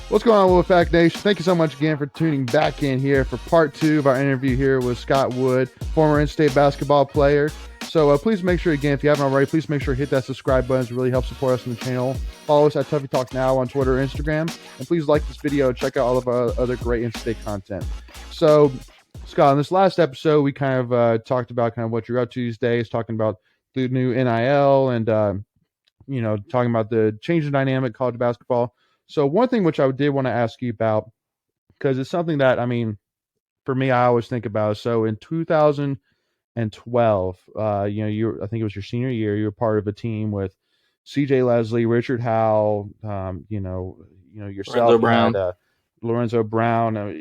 What's going on, Wolfpack Nation? Thank you so much again for tuning back in here for part 2 of our interview here with Scott Wood, former in-state basketball player. So please make sure, again, if you haven't already, please make sure to hit that subscribe button. It really helps support us on the channel. Follow us at Tuffy Talks Now on Twitter and Instagram. And please like this video and check out all of our other great in-state content. So, Scott, in this last episode, we kind of talked about kind of what you're up to these days, talking about the new NIL and, talking about the changing dynamic college basketball. So one thing which I did want to ask you about, because it's something that, I mean, for me, I always think about. So in 2012, I think it was your senior year, you were part of a team with CJ Leslie, Richard Howell, yourself, Lorenzo Brown.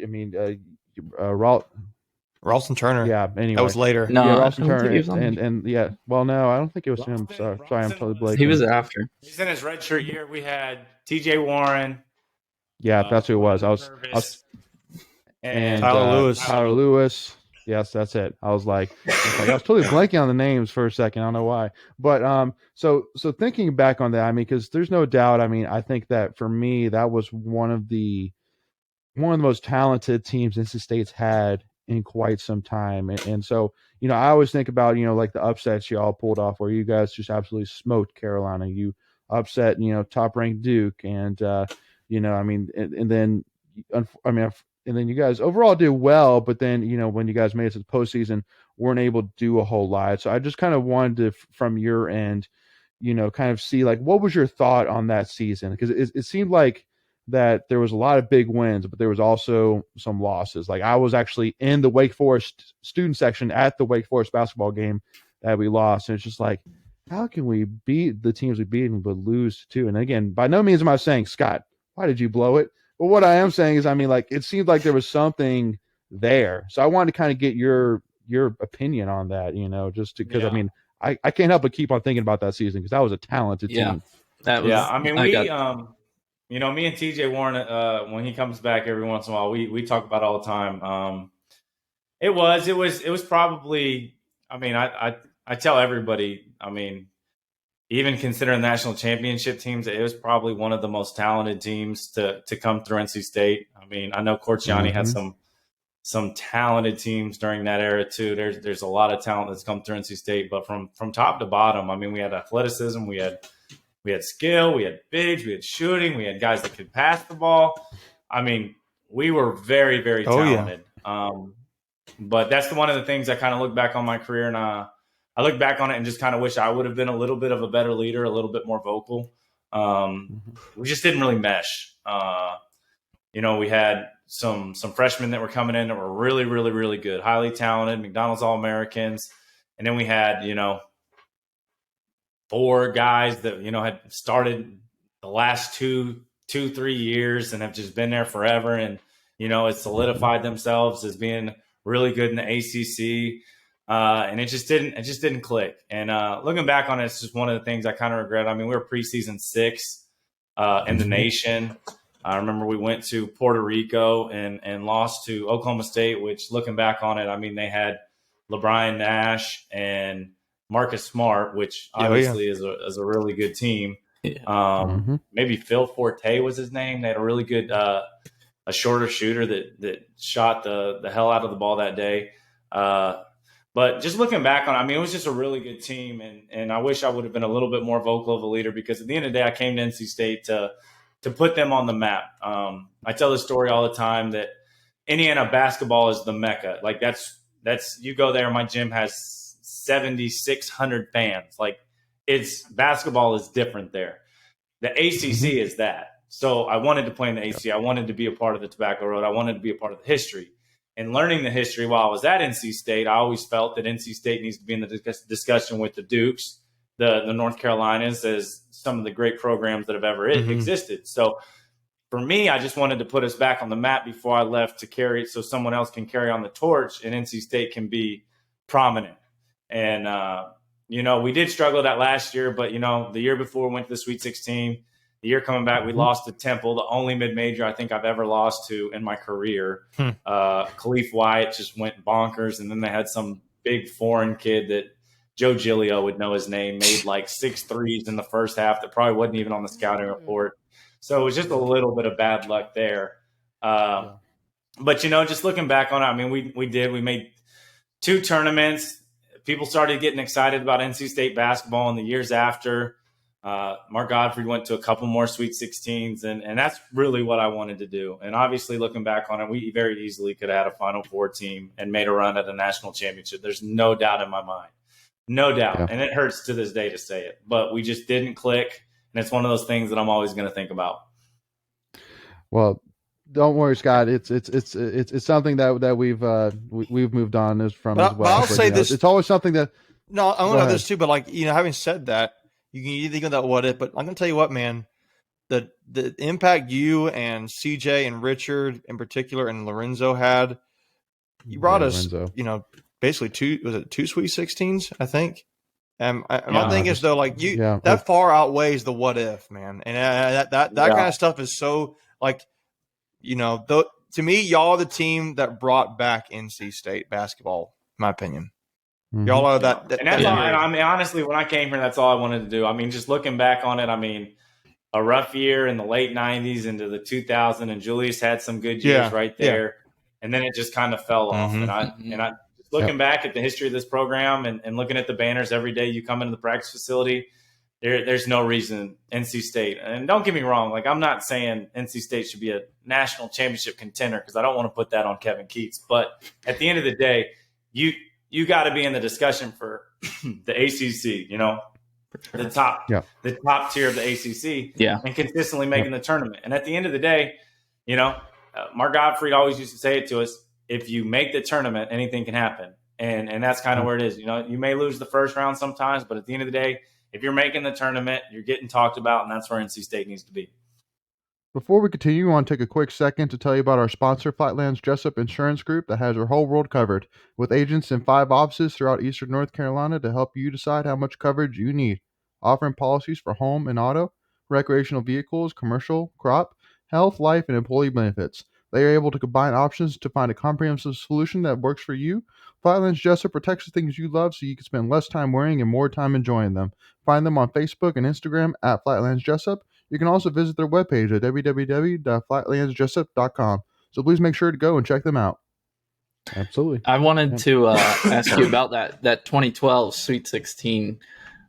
Ralston Turner. Yeah. Anyway, that was later. No, yeah, Ralston Turner, and yeah. Well, no, I don't think it was him. Sorry, I'm totally blanking. He was after. He's in his redshirt year. We had TJ Warren. Yeah, that's who it was. I was and Tyler Lewis. Yes, that's it. I was totally blanking on the names for a second. I don't know why. But so thinking back on that, I mean, because there's no doubt. I mean, I think that for me, that was one of the most talented teams NC State's had in quite some time. And so, I always think about, like the upsets you all pulled off where you guys just absolutely smoked Carolina. You upset, top ranked Duke and, and then you guys overall did well, but then, when you guys made it to the postseason, weren't able to do a whole lot. So I just kind of wanted to, from your end, kind of see like, what was your thought on that season? Because it seemed like that there was a lot of big wins, but there was also some losses. Like I was actually in the Wake Forest student section at the Wake Forest basketball game that we lost. And it's just like, how can we beat the teams we beat but lose too? And again, by no means am I saying, Scott, why did you blow it? But what I am saying is, I mean, like, it seemed like there was something there. So I wanted to kind of get your opinion on that, just because, I mean, I can't help but keep on thinking about that season because that was a talented team. I mean, me and TJ Warren, when he comes back every once in a while, we talk about it all the time. It was probably, I mean, I tell everybody, I mean, even considering national championship teams, it was probably one of the most talented teams to come through NC State. I mean, I know Corciani had some talented teams during that era too. There's a lot of talent that's come through NC State, but from top to bottom, I mean, we had athleticism, we had skill, we had bigs, we had shooting, we had guys that could pass the ball. I mean, we were very, very talented. But that's one of the things I kind of look back on my career, and I look back on it and just kind of wish I would have been a little bit of a better leader, a little bit more vocal. We just didn't really mesh. We had some freshmen that were coming in that were really, really, really good, highly talented, McDonald's All-Americans. And then we had, 4 guys that, had started the last 2-3 years and have just been there forever. And, it's solidified themselves as being really good in the ACC. And it just didn't click. And looking back on it, it's just one of the things I kind of regret. I mean, we were preseason 6 in the nation. I remember we went to Puerto Rico and lost to Oklahoma State, which looking back on it, I mean, they had LeBron Nash and Marcus Smart, which obviously is a really good team. Maybe Phil Forte was his name. They had a really good a shorter shooter that shot the hell out of the ball that day. But just looking back on it, I mean, it was just a really good team. And I wish I would have been a little bit more vocal of a leader because at the end of the day, I came to NC State to put them on the map. I tell this story all the time that Indiana basketball is the mecca. Like that's you go there, my gym has 7,600 fans. Like basketball is different there. The ACC is that. So I wanted to play in the ACC. I wanted to be a part of the Tobacco Road. I wanted to be a part of the history. And learning the history while I was at NC State, I always felt that NC State needs to be in the discussion with the Dukes, the North Carolinas, as some of the great programs that have ever existed. So for me, I just wanted to put us back on the map before I left to carry it so someone else can carry on the torch and NC State can be prominent. And, we did struggle that last year, but, the year before we went to the Sweet 16. The year coming back, we lost to Temple, the only mid-major I think I've ever lost to in my career. Khalif Wyatt just went bonkers, and then they had some big foreign kid that Joe Giglio would know his name, made like 6 threes in the first half that probably wasn't even on the scouting report. So it was just a little bit of bad luck there. But, just looking back on it, I mean, we made 2 tournaments. People started getting excited about NC State basketball in the years after. Mark Godfrey went to a couple more Sweet 16s, and that's really what I wanted to do. And obviously, looking back on it, we very easily could have had a Final Four team and made a run at a national championship. There's no doubt in my mind. No doubt. Yeah. And it hurts to this day to say it, but we just didn't click. And it's one of those things that I'm always going to think about. Well, don't worry, Scott. It's something that we've moved on from as well. But I'll say this: it's always something that. No, I want to know this too. But having said that, you can think of that what if. But I'm going to tell you what, man. The impact you and CJ and Richard in particular and Lorenzo had. You brought us, Lorenzo. Basically 2 Sweet 16s, I think. My thing is though, that far outweighs the what if, man, and that kind of stuff is so to me, y'all are the team that brought back NC State basketball, in my opinion. Mm-hmm. Y'all are that. And that's all. And I mean, honestly, when I came here, that's all I wanted to do. I mean, just looking back on it, I mean, a rough year in the late '90s into the 2000s, and Julius had some good years right there, and then it just kind of fell off. Mm-hmm. And I looking back at the history of this program and looking at the banners every day you come into the practice facility, there's no reason NC State. And don't get me wrong, I'm not saying NC State should be a national championship contender because I don't want to put that on Kevin Keats. But at the end of the day, you got to be in the discussion for the ACC, the top tier of the ACC, and consistently making the tournament. And at the end of the day, Mark Gottfried always used to say it to us: if you make the tournament, anything can happen. And that's kind of where it is. You may lose the first round sometimes, but at the end of the day, if you're making the tournament, you're getting talked about, and that's where NC State needs to be. Before we continue, I want to take a quick second to tell you about our sponsor, Flatlands Jessup Insurance Group, that has your whole world covered, with agents in 5 offices throughout eastern North Carolina to help you decide how much coverage you need, offering policies for home and auto, recreational vehicles, commercial, crop, health, life, and employee benefits. They are able to combine options to find a comprehensive solution that works for you. Flatlands Jessup protects the things you love so you can spend less time worrying and more time enjoying them. Find them on Facebook and Instagram at Flatlands Jessup. You can also visit their webpage at www.flatlandsjessup.com. So please make sure to go and check them out. Absolutely. I wanted to ask you about that 2012 Sweet 16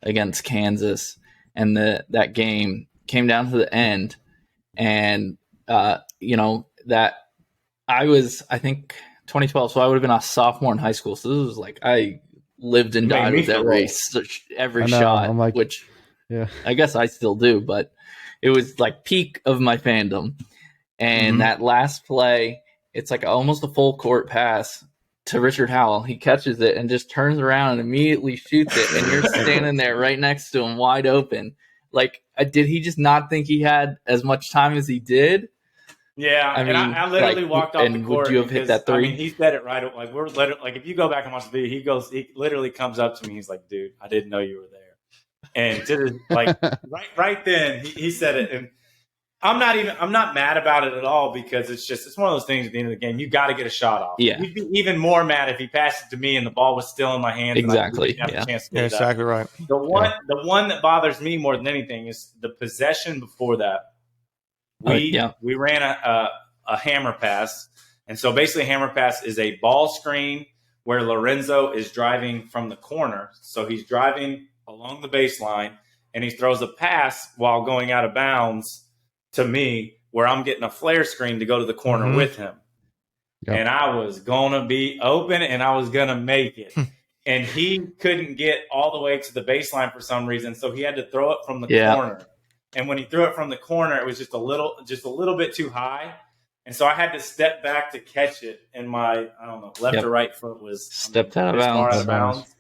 against Kansas, and that game came down to the end, and that I think 2012, so I would have been a sophomore in high school. So this was I lived and died with that race, every shot, which I guess I still do, but it was peak of my fandom. And that last play, it's almost a full court pass to Richard Howell. He catches it and just turns around and immediately shoots it. And you're standing there right next to him, wide open. Did he just not think he had as much time as he did? Yeah, I literally walked off the court. Would you have hit that three? He said it right. If you go back and watch the video, he literally comes up to me. He's like, "Dude, I didn't know you were there." And right then, he said it, and I'm not mad about it at all because it's one of those things at the end of the game. You got to get a shot off. Yeah, you'd be even more mad if he passed it to me and the ball was still in my hands. Exactly. And I didn't have a chance to get it exactly up. Right. The one that bothers me more than anything is the possession before that. We ran a hammer pass. And so basically a hammer pass is a ball screen where Lorenzo is driving from the corner. So he's driving along the baseline and he throws a pass while going out of bounds to me where I'm getting a flare screen to go to the corner with him. Yep. And I was going to be open and I was going to make it. And he couldn't get all the way to the baseline for some reason. So he had to throw it from the corner. And when he threw it from the corner, it was just a little bit too high. And so I had to step back to catch it. And my, left or right foot was stepped out of bounds.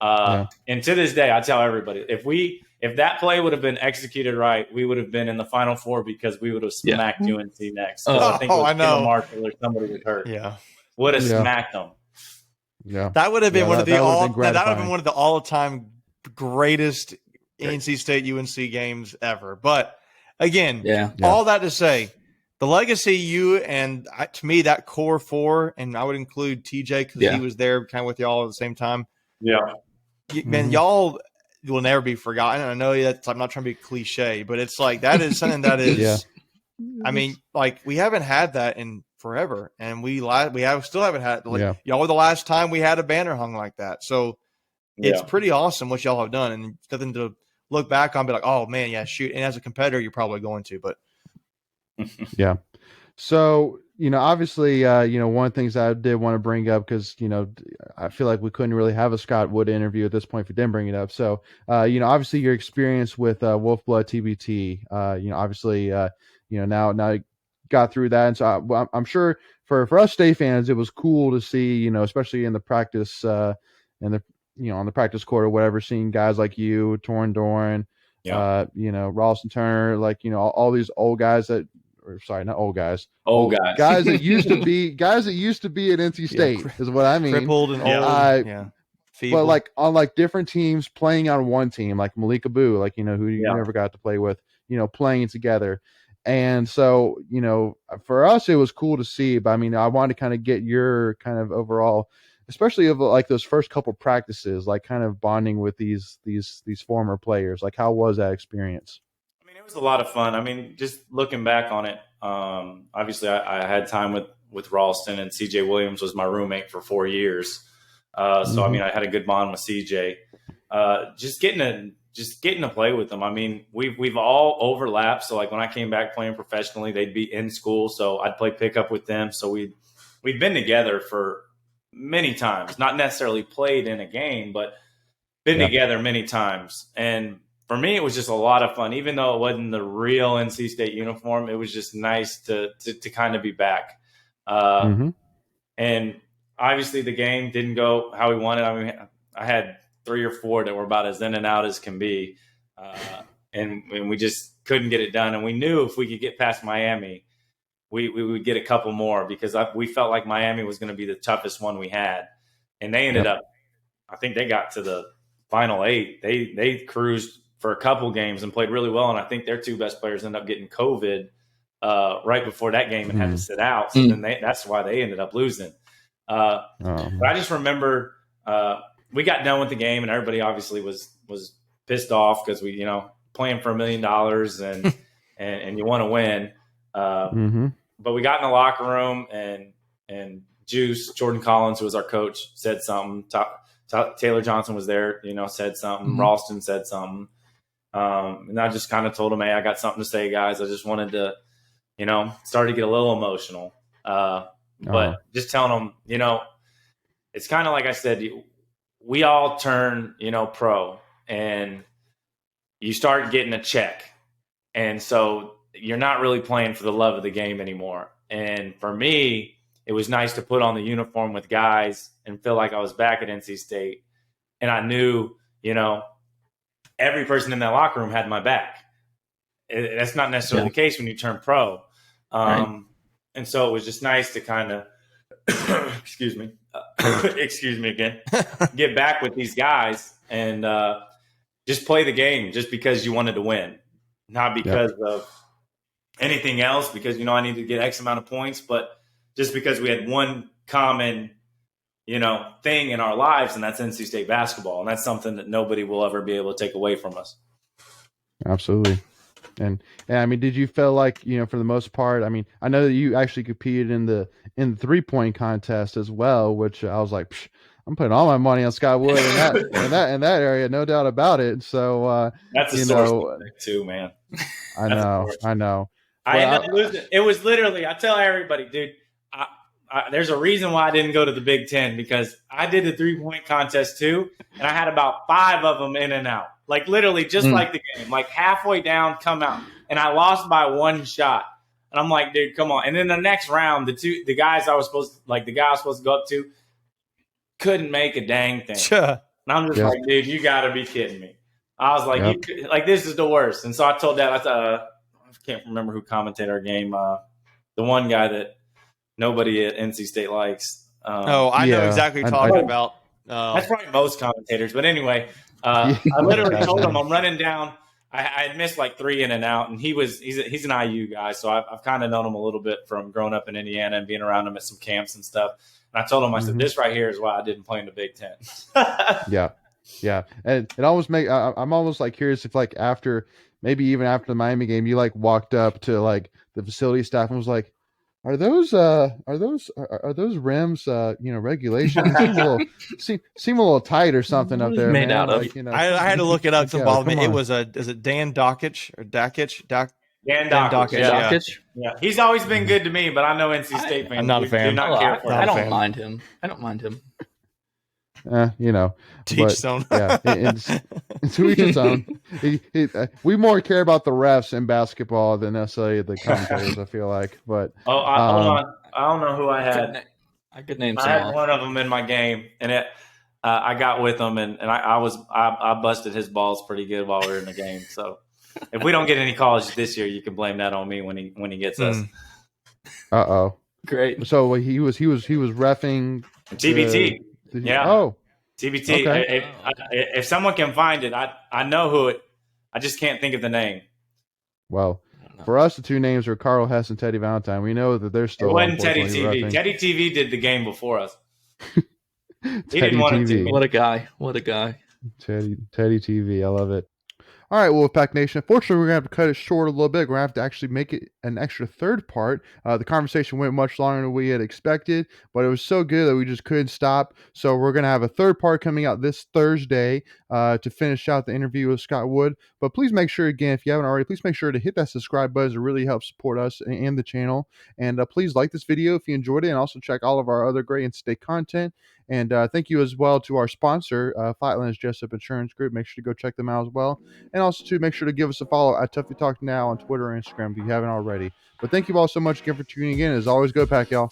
And to this day, I tell everybody, if that play would have been executed right, we would have been in the Final Four because we would have smacked UNC next. I think it was Marshall or somebody was hurt. Yeah. Would have smacked them. Yeah. That would have been one of the all-time greatest NC State UNC games ever. But again, all that to say, the legacy to me, that core 4, and I would include TJ because he was there kind of with y'all at the same time. Yeah. Man, y'all will never be forgotten. I know I'm not trying to be cliche, but it's that is something that is I mean, like we haven't had that in forever, and still haven't had. Like, Yeah. y'all were the last time we had a banner hung like that. So it's Yeah. pretty awesome what y'all have done, and nothing to look back on, be like, oh man, yeah, shoot. And as a competitor, you're probably going to, but Yeah. So, obviously, one of the things I did want to bring up, because, I feel like we couldn't really have a Scott Wood interview at this point if you didn't bring it up. So, obviously your experience with Wolfpack TBT, obviously, now you got through that. And so I'm sure for us State fans, it was cool to see, especially in the practice, in the, on the practice court or whatever, seeing guys like you, Torrin Doran, Yeah. Ralston Turner, like, all these old guys that, or sorry, not old guys. Old guys. Guys that used to be at NC State is what I mean. crippled and old. Yeah. Feeble. But like on like different teams playing on one team, like Malik Abu, like, who you never got to play with, playing together. And so, for us, it was cool to see. But I mean, I wanted to kind of get your kind of overall, especially of like those first couple practices, like kind of bonding with these former players. Like, how was that experience? I mean, it was a lot of fun. I mean, just looking back on it, obviously I had time with Ralston, and CJ Williams was my roommate for 4 years. So, I mean, I had a good bond with CJ. Just getting to play with them. I mean, we've all overlapped. So, like when I came back playing professionally, they'd be in school, so I'd play pickup with them. So we'd been together for many times, not necessarily played in a game, but been together many times. And for me, it was just a lot of fun. Even though it wasn't the real NC State uniform, it was just nice to kind of be back. And obviously the game didn't go how we wanted. I mean, I had 3 or 4 that were about as in and out as can be. And we just couldn't get it done. And we knew if we could get past Miami, we would get a couple more, because we felt like Miami was going to be the toughest one we had. And they ended up, I think they got to the final 8. They cruised for a couple games and played really well. And I think their 2 best players ended up getting COVID right before that game and had to sit out. So then that's why they ended up losing. But I just remember we got done with the game, and everybody obviously was pissed off because we, playing for $1 million and you want to win. But we got in the locker room, and Juice, Jordan Collins, who was our coach, said something. Taylor Johnson was there, said something. Ralston said something. And I just kind of told him, hey, I got something to say, guys. I just wanted to, start to get a little emotional. But just telling them, it's kind of like I said, we all turn, pro, and you start getting a check. And so you're not really playing for the love of the game anymore. And for me, it was nice to put on the uniform with guys and feel like I was back at NC State. And I knew, every person in that locker room had my back. That's not necessarily the case when you turn pro. And so it was just nice to kind of, excuse me again, get back with these guys and just play the game just because you wanted to win, not because of anything else, because, I needed to get X amount of points, but just because we had one common, thing in our lives, and that's NC State basketball. And that's something that nobody will ever be able to take away from us. Absolutely. And I mean, did you feel like, for the most part, I mean, I know that you actually competed in the 3-point contest as well, which I was like, I'm putting all my money on Scott Wood in that area, no doubt about it. So that's a source too, man. I know. I ended up losing. It was literally, I tell everybody, dude, there's a reason why I didn't go to the Big Ten, because I did the 3-point contest too, and I had about 5 of them in and out. Like literally just like the game, like halfway down, come out. And I lost by 1 shot. And I'm like, dude, come on. And then the next round, the guys I was supposed to, like the guy I was supposed to go up to, couldn't make a dang thing. And I'm just like, dude, you got to be kidding me. I was like, this is the worst. And so I told Dad, I can't remember who commentated our game. The one guy that nobody at NC State likes. I know exactly what you're talking about. That's probably most commentators. But anyway, I literally told him I'm running down. I had missed like 3 in and out, and he's an IU guy, so I've kind of known him a little bit from growing up in Indiana and being around him at some camps and stuff. And I told him, I said, this right here is why I didn't play in the Big Ten. Yeah. And it almost I'm almost like curious if like after maybe even after the Miami game, you like walked up to like the facility staff and was like, are those rims regulations? They seem a little tight or something up there, Made man. out of. Like, I had to look it up. like, Some yeah, bothered come me. It on. was is it Dan Dockich or Dakich? Dan Dan Dockich, Dockich, yeah. yeah. Yeah, he's always been good to me, but I know NC State fans I'm not a do fan. not Oh, care for I him. don't mind him. I don't mind him. Teach but zone. yeah, to each its own. We more care about the refs in basketball than necessarily the commentators. I feel like, but hold on, I don't know who I had. I could name I some had off. one of them in my game, and I got with him, and I busted his balls pretty good while we were in the game. So if we don't get any calls this year, you can blame that on me when he gets us. Great. So he was reffing TBT. Yeah. Oh, TBT. okay. If someone can find it, I know who it. I just can't think of the name. Well, for us, the two names are Carl Hess and Teddy Valentine. We know that they're still. It wasn't Teddy unfortunately TV. reffing. Teddy TV did the game before us. Teddy didn't want it to TV. be. What a guy. What a guy. Teddy TV. I love it. All right, Wolfpack Nation. Unfortunately, we're going to have to cut it short a little bit. We're going to have to actually make it an extra third part. The conversation went much longer than we had expected, but it was so good that we just couldn't stop. So we're going to have a third part coming out this Thursday to finish out the interview with Scott Wood. But please make sure, again, if you haven't already, please make sure to hit that subscribe button. It really helps support us and the channel. And please like this video if you enjoyed it, and also check all of our other great in-state content. And thank you as well to our sponsor, Flatlands Jessup Insurance Group. Make sure to go check them out as well. And also, to make sure to give us a follow at Tuffy Talk Now on Twitter and Instagram if you haven't already. But thank you all so much again for tuning in. As always, go Pack, y'all.